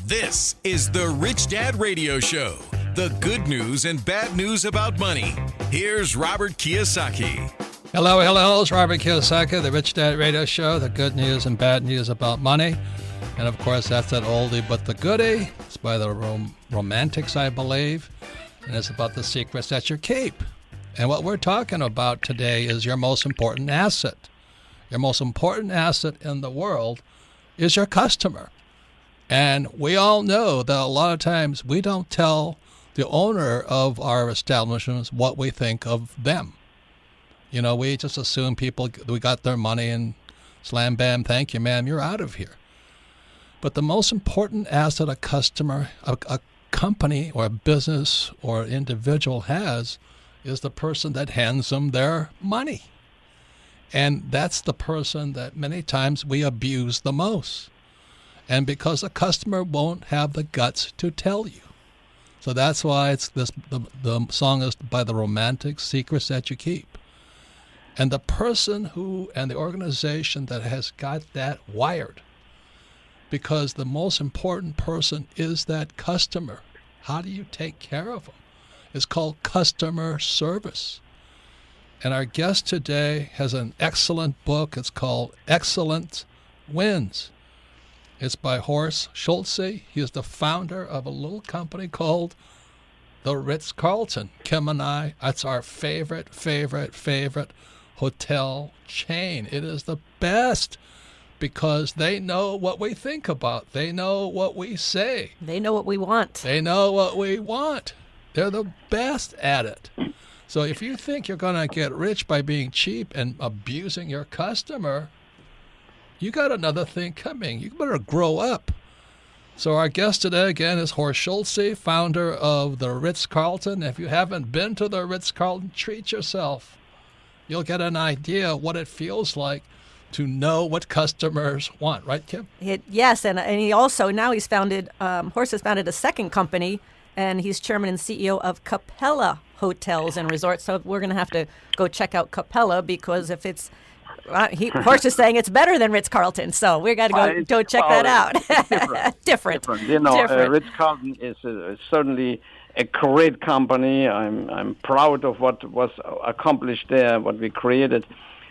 This is the Rich Dad Radio Show. The good news and bad news about money. Here's Robert Kiyosaki. Hello. It's Robert Kiyosaki, the Rich Dad Radio Show. The good news and bad news about money. And of course, that's that oldie but the goodie. It's by the Romantics, I believe. And it's about the secrets that you keep. And what we're talking about today is your most important asset. Your most important asset in the world is your customer. And we all know that a lot of times we don't tell the owner of our establishments what we think of them. You know, we just assume we got their money and slam, bam, thank you, ma'am, you're out of here. But the most important asset a customer, a company or a business or an individual has is the person that hands them their money. And that's the person that many times we abuse the most. And because the customer won't have the guts to tell you. So that's why it's the song is by the Romantics, Secrets That You Keep. And the person who and the organization that has got that wired, because the most important person is that customer. How do you take care of them? It's called customer service. And our guest today has an excellent book. It's called Excellence Wins. It's by Horst Schulze. He is the founder of a little company called the Ritz-Carlton. Kim and I, that's our favorite hotel chain. It is the best because they know what we think about. They know what we say. They know what we want. They know what we want. They're the best at it. So if you think you're going to get rich by being cheap and abusing your customer, you got another thing coming. You better grow up. So our guest today, again, is Horst Schulze, founder of the Ritz-Carlton. If you haven't been to the Ritz-Carlton, treat yourself. You'll get an idea what it feels like to know what customers want. Right, Kim? Yes, and he also, now he's founded, Horst has founded a second company, and he's chairman and CEO of Capella Hotels and Resorts. So we're going to have to go check out Capella because if it's Horst is saying it's better than Ritz-Carlton, so we got to go check that out. Different. You know, Ritz-Carlton is certainly a great company. I'm proud of what was accomplished there, what we created.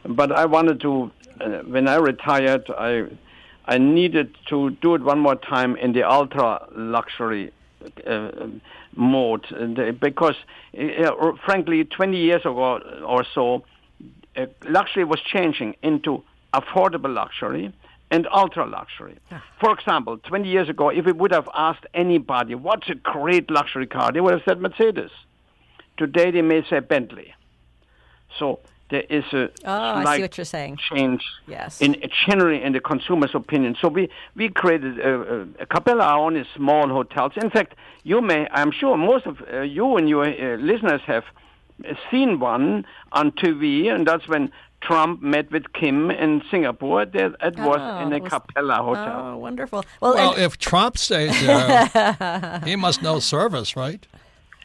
But I wanted to, when I retired, I needed to do it one more time in the ultra luxury mode, because frankly, 20 years ago or so, luxury was changing into affordable luxury and ultra luxury. For example, 20 years ago, if we would have asked anybody, what's a great luxury car, they would have said Mercedes. Today, they may say Bentley. So there is a I see what you're saying. Change yes. generally in the consumer's opinion. So we created a Capella own small hotels. In fact, I'm sure most of you and your listeners have seen one on TV, and that's when Trump met with Kim in Singapore. It was in a Capella hotel. Oh, wonderful. Well, if Trump stays there, he must know service, right?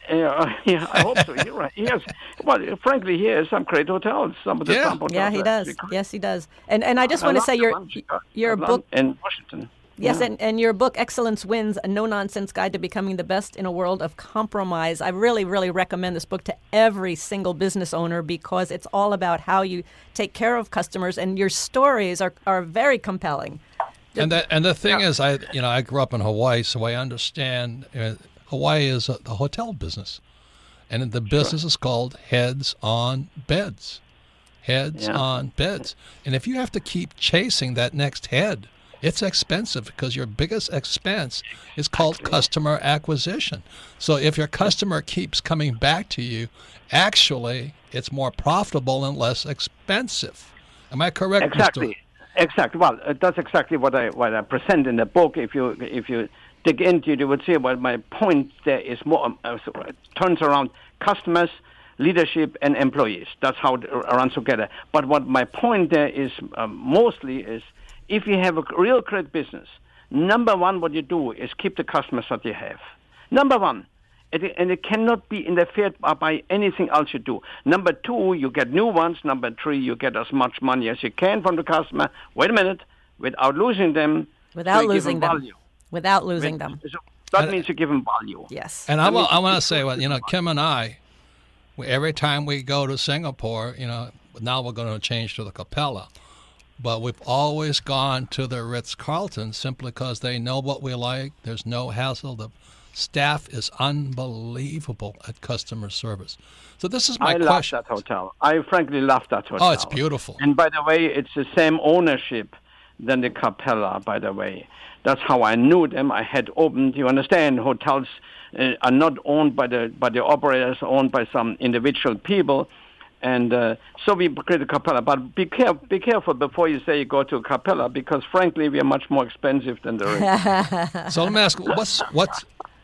Yeah, I hope so. You're right. Frankly, he has some great hotels. Some of the top hotels. Yeah, he does. Yes, he does. And I just want to say your book in Washington. Yes, and your book, Excellence Wins, A No-Nonsense Guide to Becoming the Best in a World of Compromise. I really, really recommend this book to every single business owner because it's all about how you take care of customers, and your stories are very compelling. And the thing is, I grew up in Hawaii, so I understand Hawaii is the hotel business. And the business is called Heads on Beds. Heads on Beds. And if you have to keep chasing that next head, it's expensive because your biggest expense is called customer acquisition. So if your customer keeps coming back to you, actually, it's more profitable and less expensive. Am I correct, Exactly. Exactly. Well, that's exactly what I present in the book. If you dig into it, you would see what my point there is more turns around customers, leadership, and employees. That's how it runs together. But what my point there is mostly is, if you have a real great business, number one, what you do is keep the customers that you have. Number one. And it cannot be interfered by anything else you do. Number two, you get new ones. Number three, you get as much money as you can from the customer. Wait a minute, without losing them. Without losing them. Value. Without losing them. So that means you give them value. Yes. And I want to say, Kim and I, every time we go to Singapore, now we're going to change to the Capella, but we've always gone to the Ritz-Carlton simply because they know what we like. There's no hassle. The staff is unbelievable at customer service. So this is my question. I love that hotel. I frankly love that hotel. Oh, it's beautiful. And by the way, it's the same ownership than the Capella, by the way. That's how I knew them. I had opened, you understand, hotels are not owned by the operators, owned by some individual people. And so we created Capella. But be careful before you say you go to Capella, because frankly, we are much more expensive than the Ritz. So let me ask,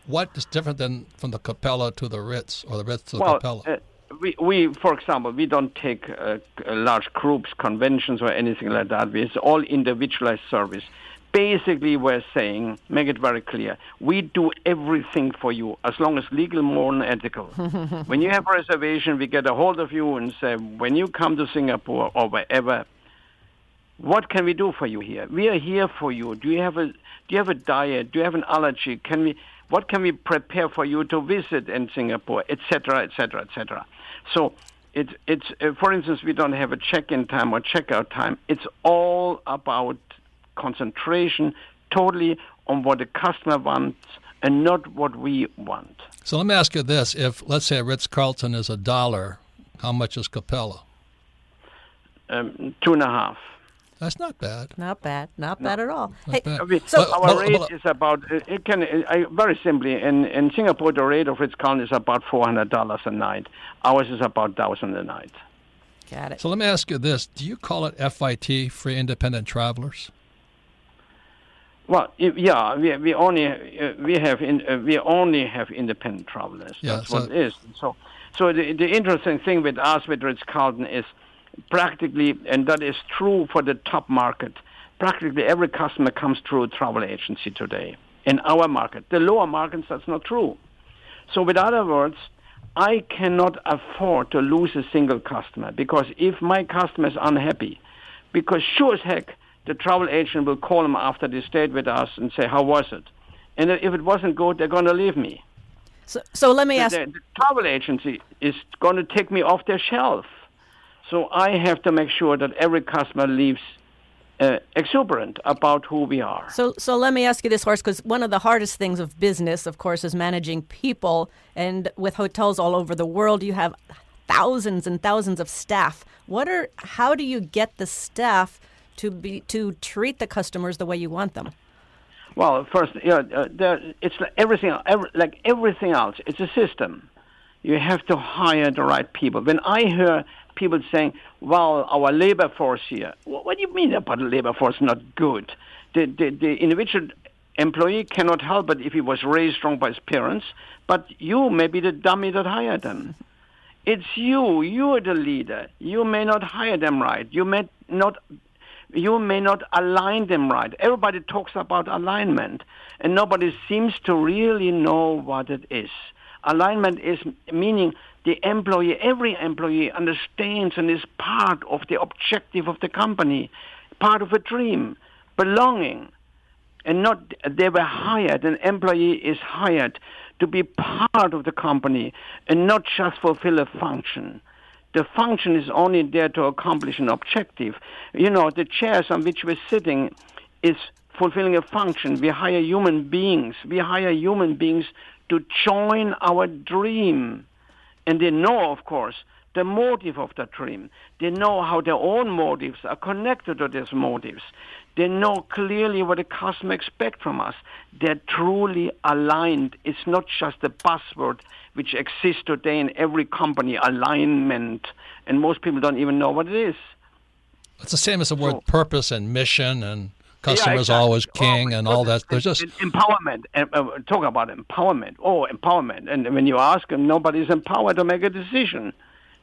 what is different from the Capella to the Ritz, or the Ritz to the Capella? We, for example, we don't take large groups, conventions, or anything like that. It's all individualized service. Basically, we're saying, make it very clear, we do everything for you as long as legal, moral, and ethical. When you have a reservation, we get a hold of you and say, when you come to Singapore or wherever, what can we do for you here? We are here for you. Do you have a diet? Do you have an allergy? What can we prepare for you to visit in Singapore, etc., etc., etc.? So it's for instance, we don't have a check-in time or check-out time. It's all about concentration totally on what the customer wants and not what we want. So let me ask you this. If, let's say, Ritz-Carlton is $1, how much is Capella? 2.5. That's not bad. Not bad at all. Not bad. So our rate is about, very simply, in Singapore, the rate of Ritz-Carlton is about $400 a night. Ours is about $1,000 a night. Got it. So let me ask you this. Do you call it FIT, Free Independent Travelers? Well, yeah, we only have independent travelers. Yeah, That's what it is. So the interesting thing with us, with Ritz-Carlton, is practically, and that is true for the top market, practically every customer comes through a travel agency today. In our market, the lower markets, that's not true. So with other words, I cannot afford to lose a single customer, because if my customer is unhappy, because sure as heck, the travel agent will call them after they stayed with us and say, how was it? And if it wasn't good, they're going to leave me. So let me ask... The travel agency is going to take me off their shelf. So I have to make sure that every customer leaves exuberant about who we are. So let me ask you this, Horst, because one of the hardest things of business, of course, is managing people. And with hotels all over the world, you have thousands and thousands of staff. How do you get the staff to treat the customers the way you want them? Well, first, it's like everything else. It's a system. You have to hire the right people. When I hear people saying, "Well, our labor force here," what do you mean about the labor force not good? The individual employee cannot help it if he was raised wrong by his parents, but you may be the dummy that hired them. It's you. You are the leader. You may not hire them right. You may not align them right. Everybody talks about alignment, and nobody seems to really know what it is. Alignment is meaning every employee understands and is part of the objective of the company, part of a dream, belonging, and not they were hired. An employee is hired to be part of the company and not just fulfill a function. The function is only there to accomplish an objective. The chairs on which we're sitting is fulfilling a function. We hire human beings. To join our dream. And they know, of course, the motive of the dream. They know how their own motives are connected to these motives. They know clearly what the customer expects from us. They're truly aligned. It's not just a buzzword which exists today in every company, alignment. And most people don't even know what it is. It's the same as the word purpose and mission and customers always king and all that. There's just empowerment. Talk about empowerment. Empowerment. And when you ask them, nobody's empowered to make a decision.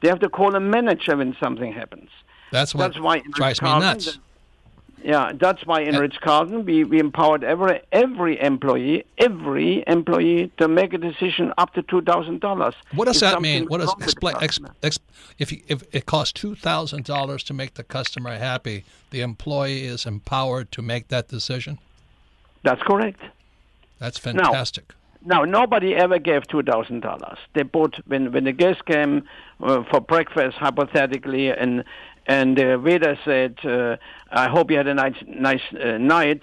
They have to call a manager when something happens. That's why drives me nuts. That's why in Ritz-Carlton we empowered every employee to make a decision up to $2,000. What does that mean? What does explain? If it costs $2,000 to make the customer happy, the employee is empowered to make that decision? That's correct. That's fantastic. Now, nobody ever gave $2,000. They bought when the guest came for breakfast, hypothetically, and the waiter said, "I hope you had a nice night."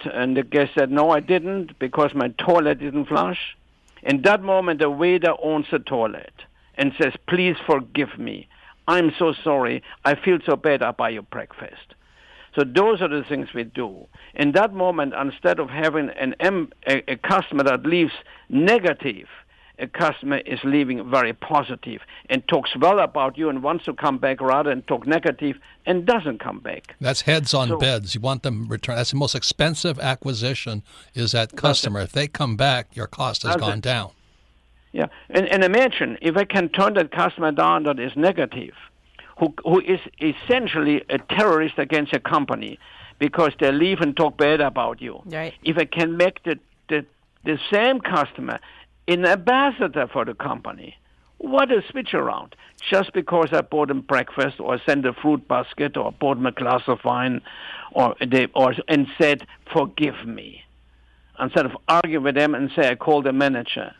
And the guest said, "No, I didn't, because my toilet didn't flush." In that moment, the waiter owns the toilet and says, "Please forgive me. I'm so sorry. I feel so bad. I'll buy you breakfast." So those are the things we do. In that moment, instead of having a customer that leaves negative, a customer is leaving very positive and talks well about you and wants to come back, rather than talk negative and doesn't come back. That's heads on beds. You want them return. That's the most expensive acquisition, is that customer. If they come back, your cost has gone down. Yeah, and imagine if I can turn that customer down that is negative, who is essentially a terrorist against a company because they leave and talk bad about you. Right. If I can make the same customer an ambassador for the company, what a switch around. Just because I bought them breakfast or sent a fruit basket or bought them a glass of wine and said, "Forgive me," instead of arguing with them and say, "I call the manager."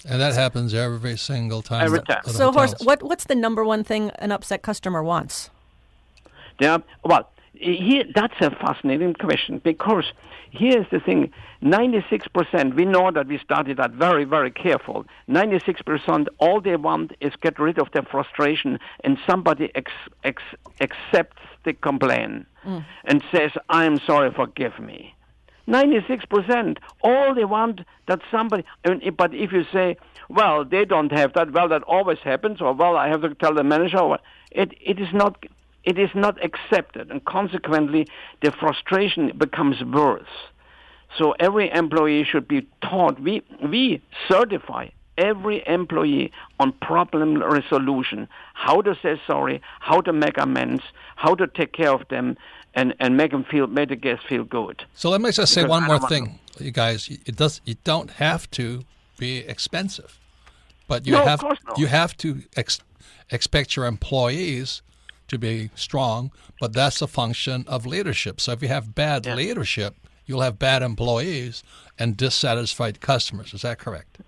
And that happens every single time. Every time. So, Horst, what's the number one thing an upset customer wants? That's a fascinating question, because here's the thing. 96%, we know that we started that very, very careful. 96%, all they want is get rid of their frustration, and somebody accepts the complaint and says, "I'm sorry, forgive me." 96%, all they want that somebody. But if you say, "Well, they don't have that," "Well, that always happens," or "Well, I have to tell the manager," it is not accepted, and consequently, the frustration becomes worse. So every employee should be taught. We certify every employee on problem resolution, how to say sorry, how to make amends, how to take care of them, and make the guests feel good. So let me just say one more thing, you guys. You don't have to be expensive, but you have to expect your employees to be strong. But that's a function of leadership. So if you have bad leadership, you'll have bad employees and dissatisfied customers. Is that correct?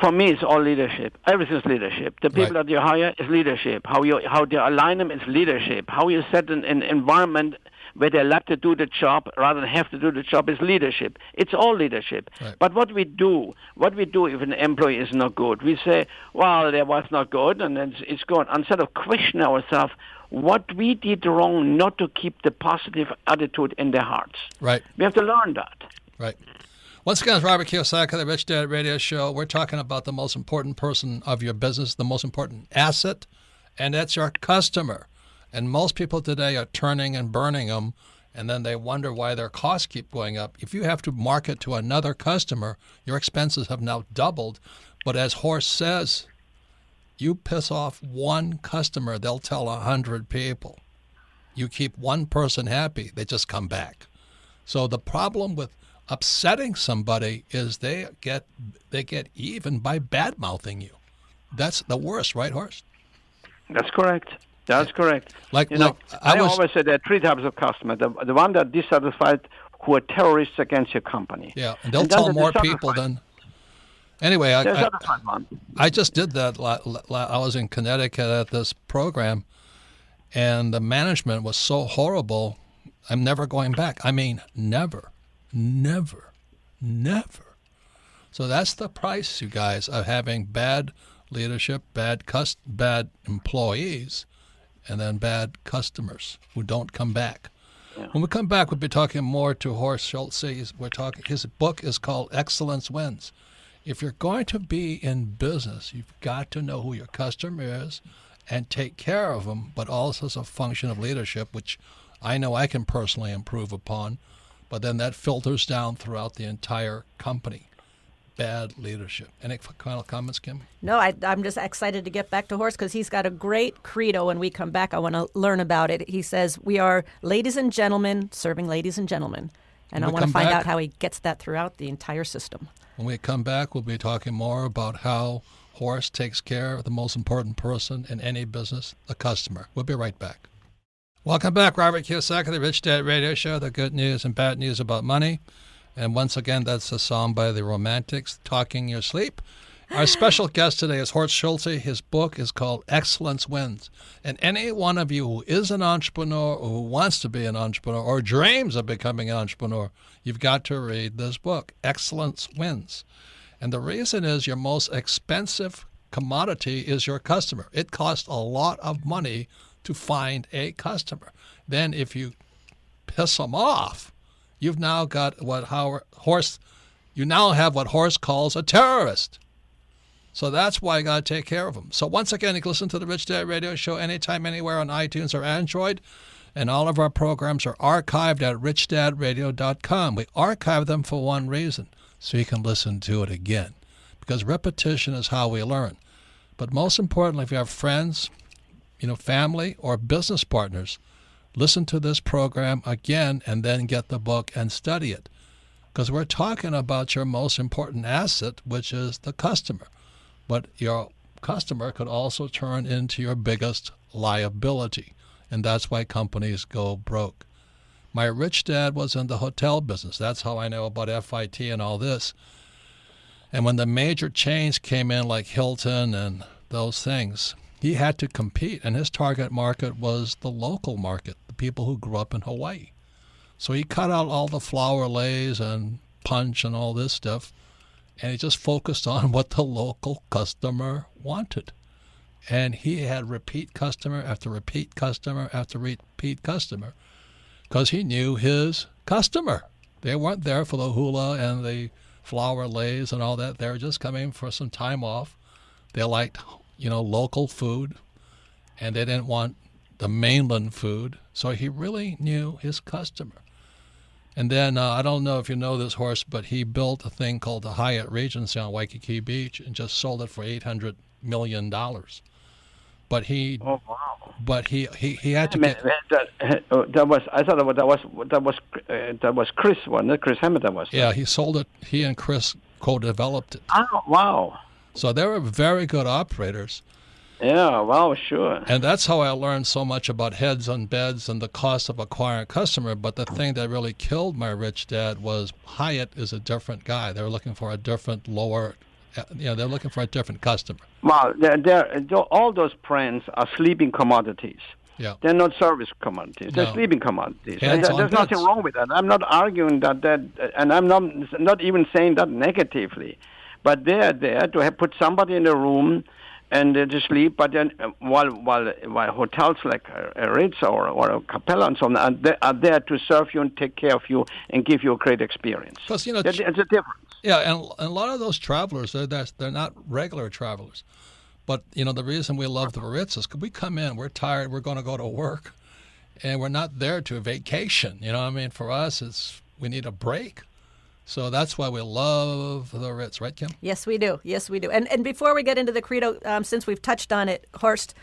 For me, it's all leadership. Everything's leadership. The people that you hire is leadership. How you align them is leadership. How you set an environment where they like to do the job rather than have to do the job is leadership. It's all leadership. Right. But what we do if an employee is not good, we say, "Well, that was not good," and then it's gone. Instead of questioning ourselves what we did wrong, not to keep the positive attitude in their hearts. Right. We have to learn that. Right. Once again, it's Robert Kiyosaki, the Rich Dad Radio Show. We're talking about the most important person of your business, the most important asset, and that's your customer. And most people today are turning and burning them, and then they wonder why their costs keep going up. If you have to market to another customer, your expenses have now doubled. But as Horst says, you piss off one customer, they'll tell 100 people. You keep one person happy, they just come back. So the problem with upsetting somebody is they get even by bad-mouthing you. That's the worst, right, Horst? That's correct. That's correct. I always say there are three types of customers. The one that are dissatisfied, who are terrorists against your company. Yeah, and they'll tell more people than... Anyway, I just did that. I was in Connecticut at this program, and the management was so horrible, I'm never going back. I mean, never. So that's the price, you guys, of having bad leadership, bad employees, and then bad customers who don't come back. Yeah. When we come back, we'll be talking more to Horst Schulze. His book is called Excellence Wins. If you're going to be in business, you've got to know who your customer is and take care of them, but also as a function of leadership, which I know I can personally improve upon, but then that filters down throughout the entire company. Bad leadership. Any final comments, Kim? No, I'm just excited to get back to Horst because he's got a great credo. When we come back, I want to learn about it. He says, "We are ladies and gentlemen serving ladies and gentlemen." And I want to find out how he gets that throughout the entire system. When we come back, we'll be talking more about how Horst takes care of the most important person in any business, the customer. We'll be right back. Welcome back. Robert Kiyosaki, the Rich Dad Radio Show, the good news and bad news about money. And once again, that's a song by the Romantics, Talking Your Sleep. Our special guest today is Horst Schulze. His book is called Excellence Wins. And any one of you who is an entrepreneur or who wants to be an entrepreneur or dreams of becoming an entrepreneur, you've got to read this book, Excellence Wins. And the reason is your most expensive commodity is your customer. It costs a lot of money to find a customer. Then if you piss them off, you've now got what Horst calls a terrorist. So that's why you got to take care of them. So once again, you can listen to the Rich Dad Radio Show anytime, anywhere on iTunes or Android. And all of our programs are archived at richdadradio.com. We archive them for one reason, so you can listen to it again. Because repetition is how we learn. But most importantly, if you have friends, family, or business partners, listen to this program again and then get the book and study it. Because we're talking about your most important asset, which is the customer. But your customer could also turn into your biggest liability. And that's why companies go broke. My rich dad was in the hotel business. That's how I know about FIT and all this. And when the major chains came in like Hilton and those things, he had to compete. And his target market was the local market, the people who grew up in Hawaii. So he cut out all the flower lays and punch and all this stuff. And he just focused on what the local customer wanted. And he had repeat customer after repeat customer after repeat customer because he knew his customer. They weren't there for the hula and the flower lays and all that. They were just coming for some time off. They liked, local food, and they didn't want the mainland food. So he really knew his customer. And then, I don't know if you know this, Horst, but he built a thing called the Hyatt Regency on Waikiki Beach and just sold it for $800 million. But he, oh wow! But he had to get. That was Chris, wasn't it? Chris Hamilton was. Yeah, he sold it. He and Chris co-developed it. Oh wow! So they were very good operators. Yeah, wow, sure. And that's how I learned so much about heads on beds and the cost of acquiring a customer. But the thing that really killed my rich dad was Hyatt is a different guy. They were looking for a different they're looking for a different customer. Well, all those brands are sleeping commodities. Yeah. They're not service commodities. They're sleeping commodities. And there's nothing wrong with that. I'm not arguing that, and I'm not even saying that negatively. But they're there to put somebody in a room and to sleep. But then while hotels like a Ritz or a Capella and so on are there to serve you and take care of you and give you a great experience. Because it's a difference. Yeah, and a lot of those travelers, they're not regular travelers. But, the reason we love the Ritz is 'cause we come in, we're tired, we're going to go to work, and we're not there to vacation. For us, we need a break. So that's why we love the Ritz, right, Kim? Yes, we do. Yes, we do. And before we get into the credo, since we've touched on it, Horst,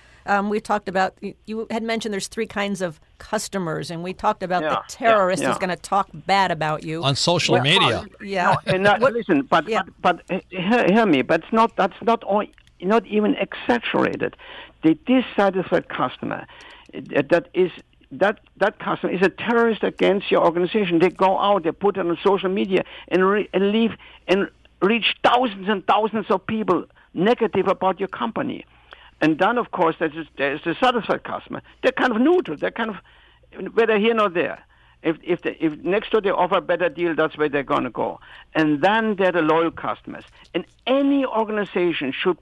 we talked about, you had mentioned there's three kinds of customers, and we talked about the terrorist is going to talk bad about you. On social media. Yeah. No, listen, but hear me, but that's not even exaggerated. The dissatisfied customer, that customer is a terrorist against your organization. They go out, they put it on social media and leave and reach thousands and thousands of people negative about your company. And then, of course, there's the satisfied customer. They're kind of neutral. They're kind of whether here nor there. If next door they offer a better deal, that's where they're going to go. And then they're the loyal customers. And any organization should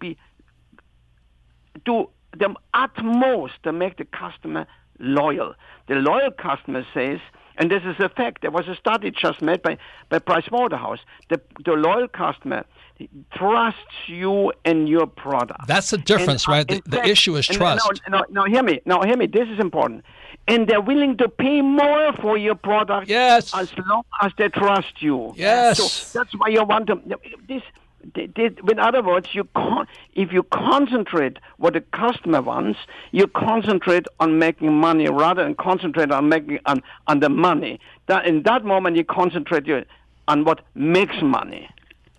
do the utmost to make the customer loyal. The loyal customer says, and this is a fact, there was a study just made by Pricewaterhouse, the loyal customer trusts you and your product. That's the difference, right? The issue is trust. No, hear me. This is important. And they're willing to pay more for your product yes. as long as they trust you. Yes. So that's why you want to... In other words, if you concentrate what the customer wants, you concentrate on making money rather than concentrate on making on the money. In that moment, you concentrate on what makes money.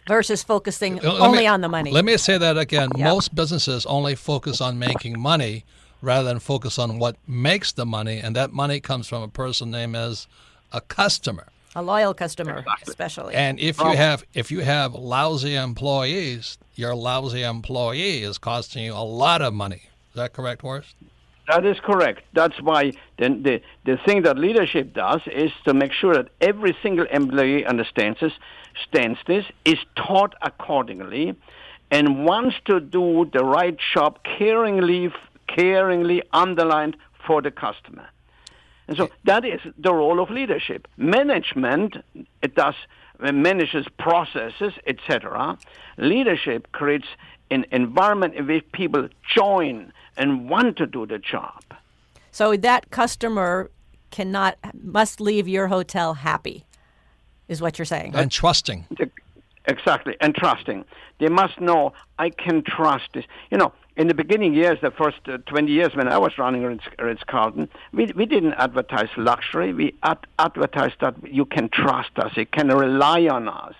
Versus focusing only on the money. Let me say that again. Yep. Most businesses only focus on making money rather than focus on what makes the money, and that money comes from a person named as a customer. A loyal customer, Exactly. especially. And if you have lousy employees, your lousy employee is costing you a lot of money. Is that correct, Horst? That is correct. That's why the thing that leadership does is to make sure that every single employee understands this, is taught accordingly, and wants to do the right job caringly underlined for the customer. And so that is the role of leadership. Management, it manages processes, etc. Leadership creates an environment in which people join and want to do the job. So that customer must leave your hotel happy, is what you're saying. And trusting. Exactly, and trusting. They must know, I can trust this. In the beginning years, the first 20 years when I was running Ritz-Carlton, we didn't advertise luxury. We advertised that you can trust us, you can rely on us.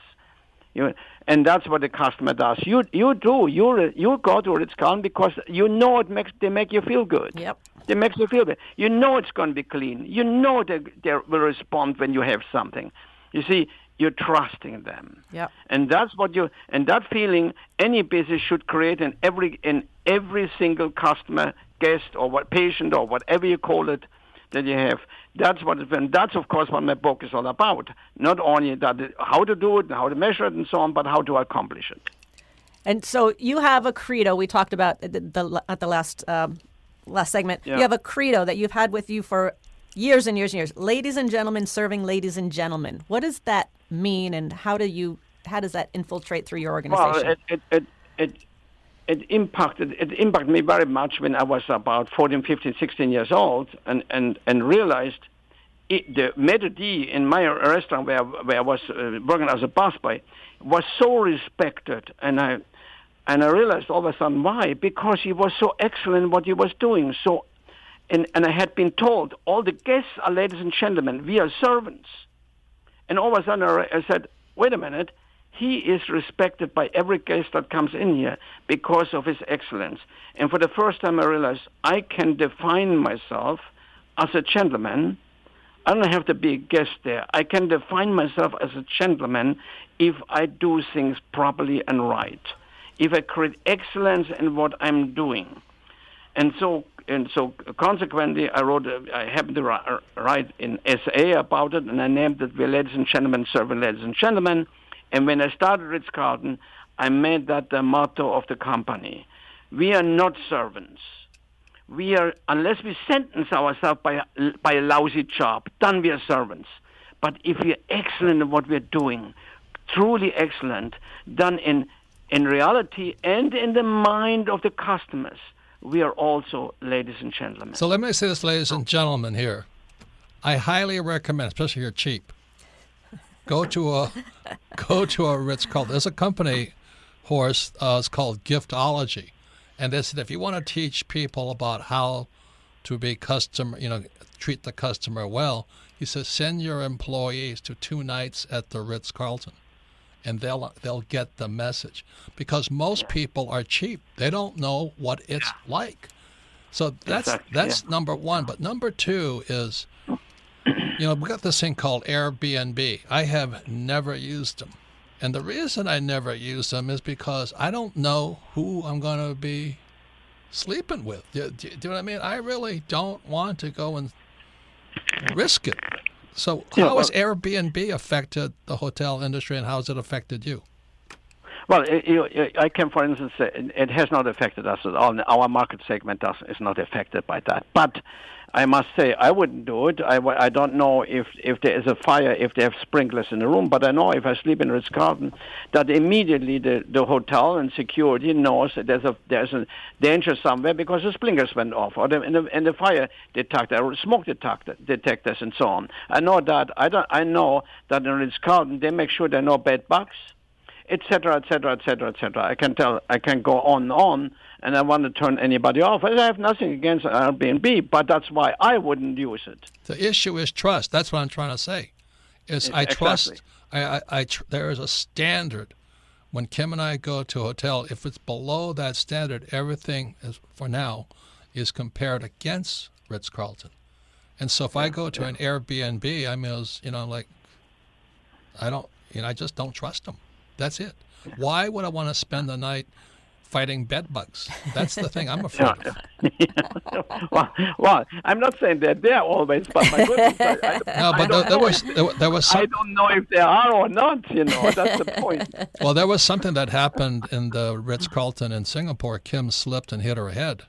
And that's what the customer does. You do. You go to Ritz-Carlton because you know they make you feel good. Yep. They make you feel good. You know it's going to be clean. You know they will respond when you have something. You see, you're trusting them. Yep. And that's that feeling any business should create in every single customer, guest, or patient, or whatever you call it that you have. That's of course what my book is all about. Not only how to do it and how to measure it and so on, but how to accomplish it. And so you have a credo we talked about at the last segment. Yeah. You have a credo that you've had with you for years and years and years. Ladies and gentlemen serving ladies and gentlemen. What does that mean, and how does that infiltrate through your organization? Well, it impacted me very much when I was about 14, 15, 16 years old, and realized the maitre d' in my restaurant where I was working as a busboy was so respected, and I realized all of a sudden why, because he was so excellent in what he was doing. So, and I had been told all the guests are ladies and gentlemen, we are servants, and all of a sudden I said, wait a minute. He is respected by every guest that comes in here because of his excellence. And for the first time I realized I can define myself as a gentleman. I don't have to be a guest there. I can define myself as a gentleman if I do things properly and right, if I create excellence in what I'm doing. And so consequently, I happened to write an essay about it, and I named it, "We're Ladies and Gentlemen Serving Ladies and Gentlemen." And when I started Ritz-Carlton, I made that the motto of the company. We are not servants. We are, unless we sentence ourselves by a lousy job, then we are servants. But if we are excellent in what we are doing, truly excellent, then in reality and in the mind of the customers, we are also ladies and gentlemen. So let me say this, ladies and gentlemen, here. I highly recommend, especially if you're cheap, go to a Ritz-Carlton. There's a company, Horst, it's called Giftology, and they said if you want to teach people about how to be treat the customer well, he says send your employees to 2 nights at the Ritz-Carlton, and they'll get the message, because most people are cheap. They don't know what it's like. So that's number one. But number two is, we got this thing called Airbnb. I have never used them. And the reason I never use them is because I don't know who I'm going to be sleeping with. Do you know what I mean? I really don't want to go and risk it. So how has Airbnb affected the hotel industry, and how has it affected you? Well, I can, for instance, say it has not affected us at all. Our market segment is not affected by that. But I must say, I wouldn't do it. I don't know if there is a fire, if they have sprinklers in the room, but I know if I sleep in Ritz-Carlton, that immediately the hotel and security knows that there's a danger somewhere because the sprinklers went off, or the fire detector, or smoke detectors, and so on. I know that. I know that in Ritz-Carlton they make sure there are no bed bugs, etc., etc., etc., etc. I can go on, and I want to turn anybody off. I have nothing against Airbnb, but that's why I wouldn't use it. The issue is trust. That's what I'm trying to say. I trust. There is a standard. When Kim and I go to a hotel, if it's below that standard, everything for now is compared against Ritz-Carlton. And so if I go to an Airbnb, I mean, like I just don't trust them. That's it. Why would I want to spend the night fighting bed bugs? That's the thing I'm afraid of. Well, I'm not saying that they're always, but my goodness, there was some, I don't know if they are or not. That's the point. Well, there was something that happened in the Ritz-Carlton in Singapore. Kim slipped and hit her head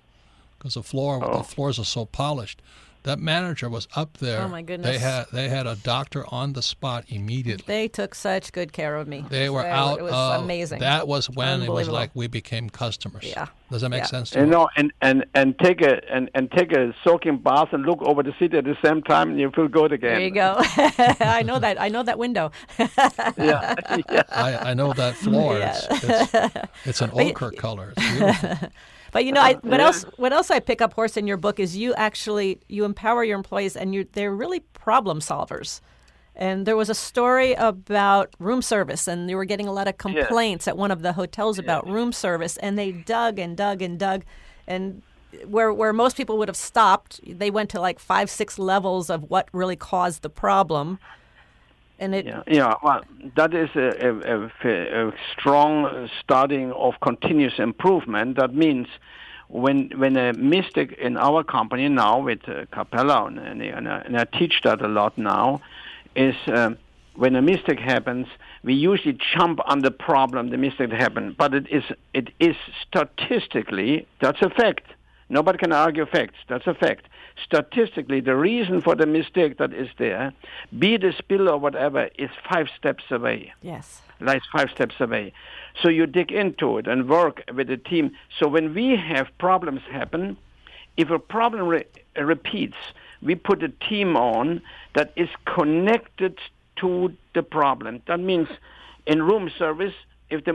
because the floors are so polished. That manager was up there. Oh my goodness! They had a doctor on the spot immediately. They took such good care of me. They were out. It was amazing. That was when it was like we became customers. Yeah. Does that make sense to you? And take a soaking bath and look over the city at the same time, and you feel good again. There you go. I know that window. Yeah. I know that floor. Yeah. It's an ochre color. It's beautiful. But what else I pick up, Horst, in your book is you empower your employees, and they're really problem solvers. And there was a story about room service, and you were getting a lot of complaints at one of the hotels about room service, and they dug and dug and dug, and where most people would have stopped, they went to like 5-6 levels of what really caused the problem. And well, that is a strong starting of continuous improvement. That means when a mistake in our company now with Capella, and I teach that a lot now, is when a mistake happens, we usually jump on the problem, the mistake happened. But it is statistically, that's a fact. Nobody can argue facts. That's a fact. Statistically, the reason for the mistake that is there, be it a spill or whatever, is 5 steps away. Yes. Lies 5 steps away. So you dig into it and work with the team. So when we have problems happen, if a problem repeats, we put a team on that is connected to the problem. That means in room service, if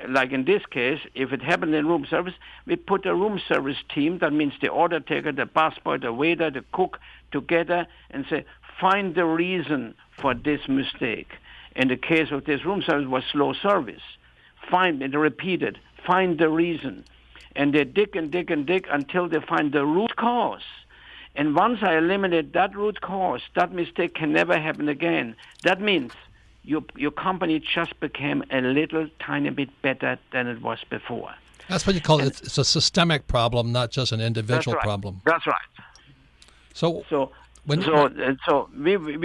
like in this case, if it happened in room service, we put a room service team. That means the order taker, the busboy, the waiter, the cook together and say, find the reason for this mistake. In the case of this room service was slow service. Find it, repeat it, find the reason. And they dig and dig and dig until they find the root cause. And once I eliminate that root cause, that mistake can never happen again. That means your company just became a little tiny bit better than it was before. That's what you call it. It's a systemic problem, not just an individual problem. That's right. So we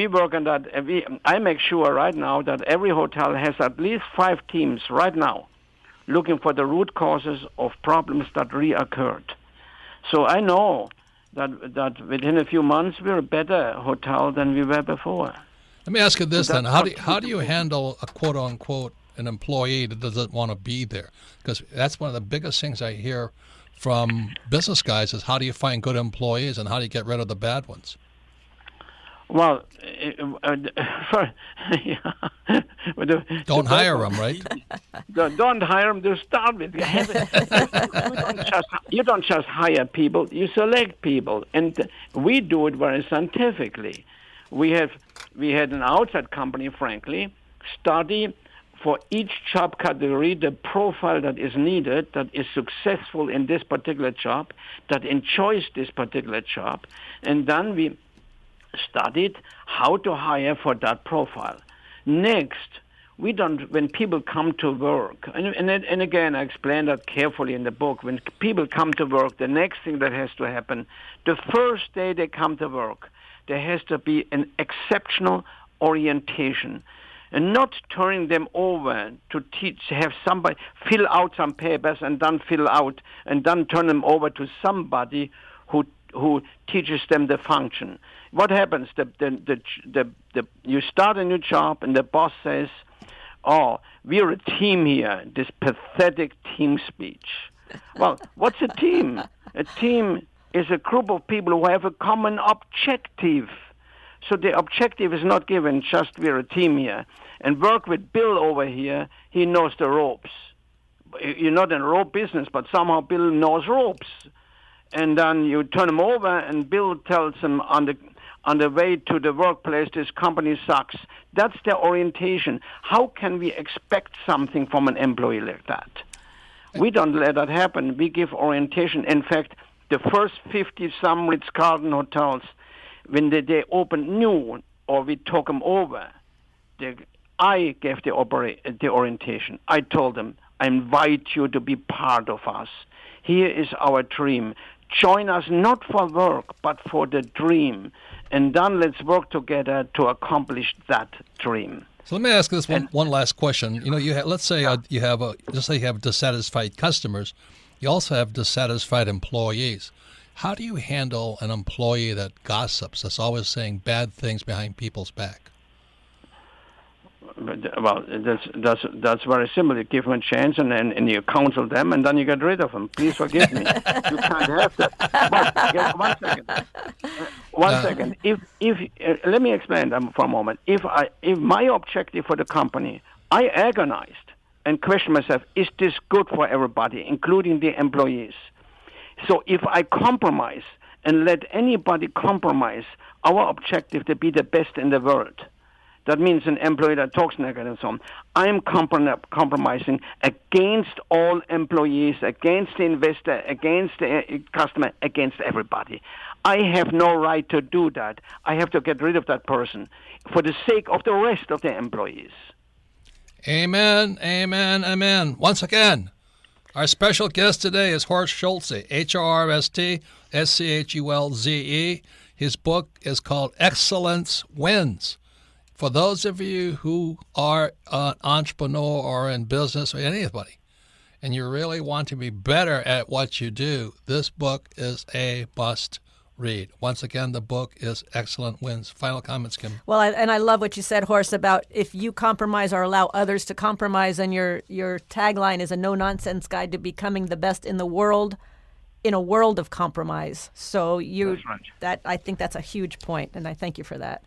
work on that. I make sure right now that every hotel has at least 5 teams right now looking for the root causes of problems that reoccurred. So I know that within a few months we're a better hotel than we were before. Let me ask you this then: how do you handle a quote unquote an employee that doesn't want to be there? Because that's one of the biggest things I hear from business guys is how do you find good employees and how do you get rid of the bad ones? Well, don't hire them, right? Don't hire them to start with. You don't just hire people; you select people, and we do it very scientifically. We had an outside company, frankly, study for each job category the profile that is needed, that is successful in this particular job, that enjoys this particular job, and then we studied how to hire for that profile. Next, when people come to work, and again, I explain that carefully in the book, when people come to work, the next thing that has to happen, the first day they come to work, there has to be an exceptional orientation and not turning them over to have somebody fill out some papers and then turn them over to somebody who teaches them the function. What happens? You start a new job and the boss says, "Oh, we're a team here." This pathetic team speech. Well, what's a team? A team is a group of people who have a common objective. So the objective is not given just we're a team here. And work with Bill over here, he knows the ropes. You're not in rope business, but somehow Bill knows ropes. And then you turn him over and Bill tells him on the way to the workplace, this company sucks. That's their orientation. How can we expect something from an employee like that? We don't let that happen. We give orientation. In fact, the first 50-some Ritz-Carlton hotels, when they open new or we talk them over, I gave the orientation. I told them, I invite you to be part of us. Here is our dream. Join us not for work, but for the dream. And then let's work together to accomplish that dream. So let me ask this one last question. You know, let's say you have dissatisfied customers. You also have dissatisfied employees. How do you handle an employee that gossips, that's always saying bad things behind people's back? Well, that's very simple. You give them a chance, and you counsel them, and then you get rid of them. Please forgive me. You can't have that. But, one second. One second. If let me explain them for a moment. If my objective for the company, I agonized and questioned myself: is this good for everybody, including the employees? So if I compromise and let anybody compromise our objective to be the best in the world. That means an employee that talks negative and so on. I am compromising against all employees, against the investor, against the customer, against everybody. I have no right to do that. I have to get rid of that person for the sake of the rest of the employees. Amen, amen, amen. Once again, our special guest today is Horst Schulze, Horst Schulze. His book is called Excellence Wins. For those of you who are an entrepreneur or in business or anybody, and you really want to be better at what you do, this book is a must read. Once again, the book is Excellent Wins. Final comments, Kim? Well, I love what you said, Horst, about if you compromise or allow others to compromise, and your tagline is a no-nonsense guide to becoming the best in the world, in a world of compromise. So That's right. I think that's a huge point, and I thank you for that.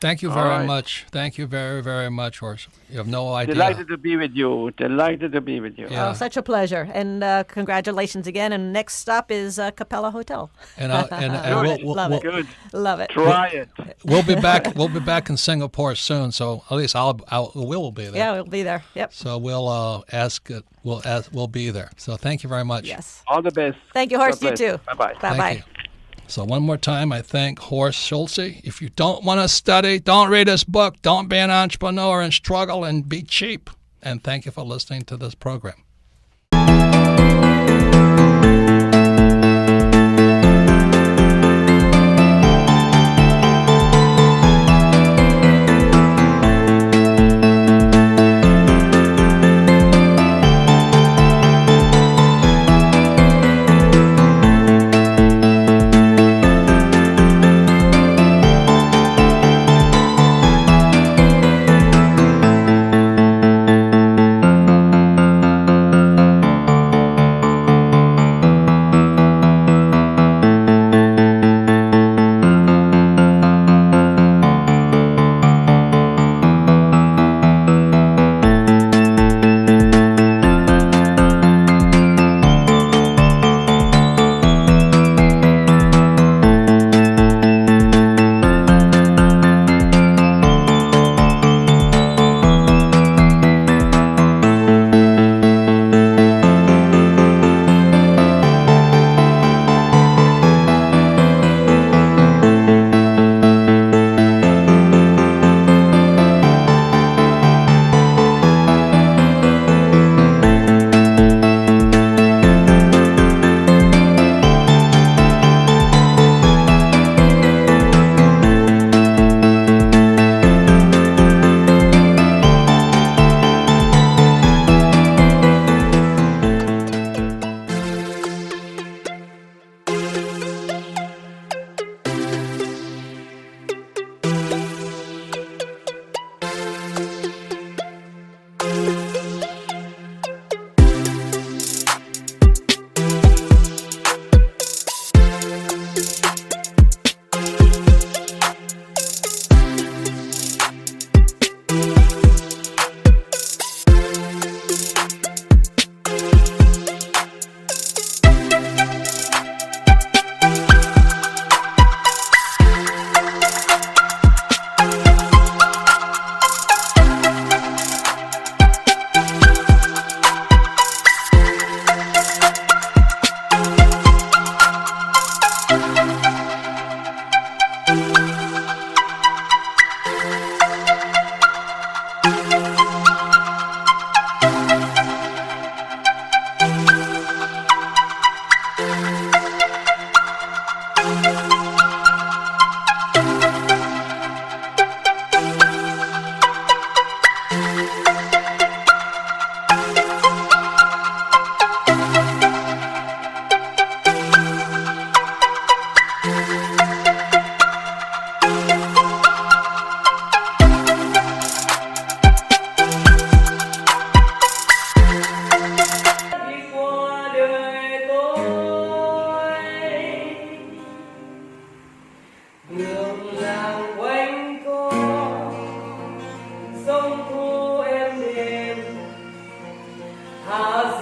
Thank you very much. Thank you very, very much, Horst. You have no idea. Delighted to be with you. Yeah. Oh, such a pleasure. And congratulations again. And next stop is Capella Hotel. And we'll Love it. Good. Love it. Try it. We'll be back. We'll be back in Singapore soon. So at least we'll be there. Yeah, we'll be there. Yep. So we'll be there. So thank you very much. Yes. All the best. Thank you, Horst. God You bless. too. Bye-bye. Bye-bye. Thank you. So one more time, I thank Horst Schulze. If you don't want to study, don't read this book. Don't be an entrepreneur and struggle and be cheap. And thank you for listening to this program.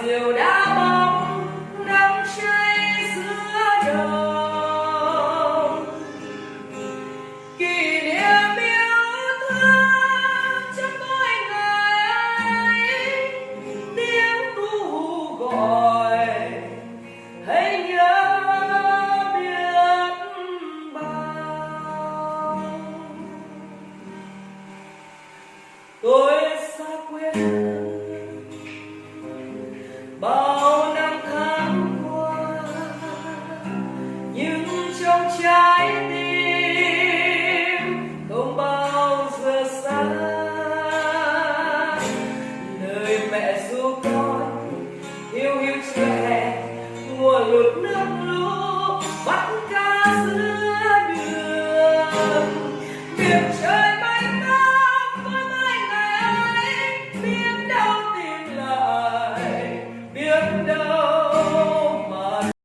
diều đã bóng nắng cháy giữa đồng kỷ niệm yêu thương trong mỗi ngày tiếng cu gọi hãy nhớ biết bao tôi xa quên bao năm tháng qua nhưng trong trái tim không bao giờ xa lời mẹ ru con hiu hiu chưa hè mùa lụt nước lũ bắt cá giữa